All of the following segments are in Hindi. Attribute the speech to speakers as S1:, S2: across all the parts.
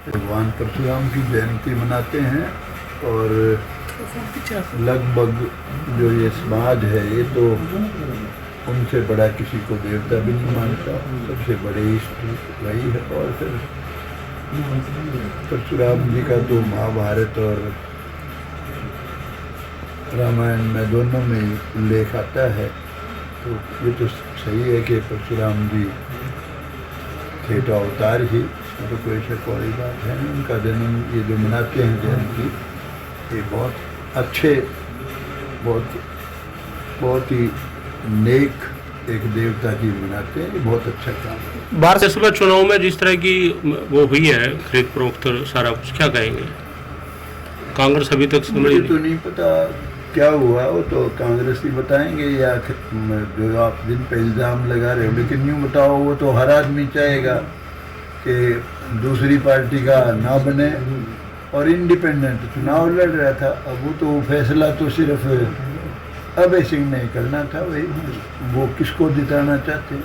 S1: भगवान परशुराम की जयंती मनाते हैं और लगभग जो ये समाज है ये तो उनसे बड़ा किसी को देवता भी नहीं मानता, सबसे बड़े इष्ट वही है। और फिर परशुराम जी का तो महाभारत और रामायण में दोनों में उल्लेख आता है, तो ये तो सही है कि परशुराम जी छठा अवतार ही, इसमें तो कोई शक वाली बात है नहीं। उनका जन्म ये जो मनाते हैं जयंती, ये बहुत अच्छे, बहुत ही नेक एक देवता की मनाते हैं, ये बहुत अच्छा काम है।
S2: लोकसभा चुनाव में जिस तरह की वो हुई है खरीद फरोख्त सारा कुछ, क्या कहेंगे? कांग्रेस अभी तक
S1: मुझे तो नहीं पता क्या हुआ, वो तो कांग्रेस ही बताएंगे या जो आप जिन पे इल्ज़ाम लगा रहे हो। लेकिन यूँ बताओ, वो तो हर आदमी चाहेगा कि दूसरी पार्टी का ना बने और इंडिपेंडेंट चुनाव लड़ रहा था। अब वो तो फैसला तो सिर्फ अभय सिंह ने करना था, वही वो किसको जिताना चाहते हैं।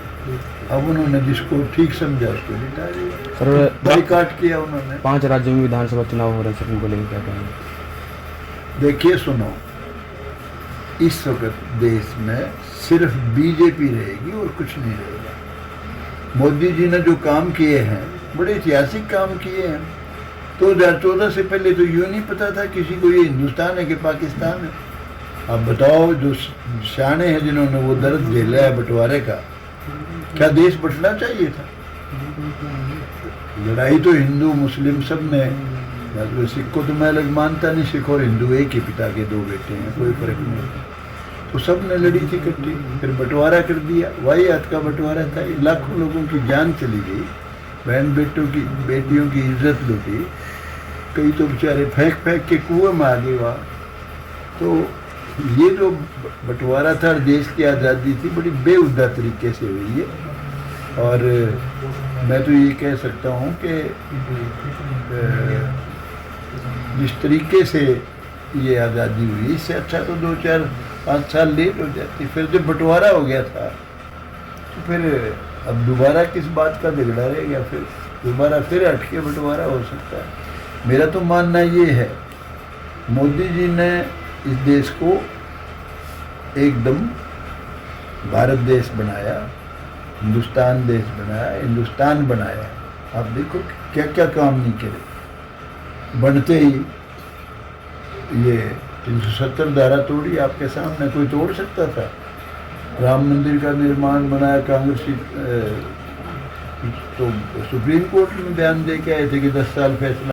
S1: अब उन्होंने जिसको ठीक समझा उसको जिता दिया,
S3: सर
S1: बाइकाट किया उन्होंने।
S3: 5 राज्यों में विधानसभा चुनाव हो रहे हैं, उनको लेकर क्या कहेंगे?
S1: देखिए सुनो, इस वक्त देश में सिर्फ बीजेपी रहेगी और कुछ नहीं रहेगा। मोदी जी ने जो काम किए हैं, बड़े ऐतिहासिक काम किए हैं। 2014 से पहले तो यूँ नहीं पता था किसी को ये हिंदुस्तान है कि पाकिस्तान है। अब बताओ, जो सियाने हैं जिन्होंने वो दर्द झेला है बंटवारे का, क्या देश बंटना चाहिए था? लड़ाई तो हिंदू मुस्लिम सब ने, मतलब सिख को तो मैं अलग मानता नहीं, सिख और हिंदू एक ही पिता के 2 बेटे हैं, कोई फर्क नहीं होता। तो सब ने लड़ी थी इकट्ठी, फिर बंटवारा कर दिया। वही हाथ का बंटवारा था, लाखों लोगों की जान चली गई, बहन बेटियों की इज्जत लूटी, कई तो बेचारे फेंक के कुएं में आ गए वहाँ। तो ये जो बंटवारा था, देश की आज़ादी थी, बड़ी बेहुदा तरीके से हुई है। और मैं तो ये कह सकता हूँ कि जिस तरीके से ये आज़ादी हुई, इससे अच्छा तो 2, 4, 5 साल लेट हो जाती। फिर जब बंटवारा हो गया था तो फिर अब दोबारा किस बात का झगड़ा रह गया? फिर दोबारा फिर हटके बंटवारा हो सकता है। मेरा तो मानना ये है, मोदी जी ने इस देश को एकदम भारत देश बनाया, हिंदुस्तान देश बनाया, हिंदुस्तान बनाया। आप देखो क्या क्या काम नहीं करे, बनते ही ये 370 धारा तोड़ी आपके सामने, कोई तोड़ सकता था? राम मंदिर का निर्माण बनाया कांग्रेसी, तो सुप्रीम कोर्ट में बयान दे के आए थे कि 10 साल फैसला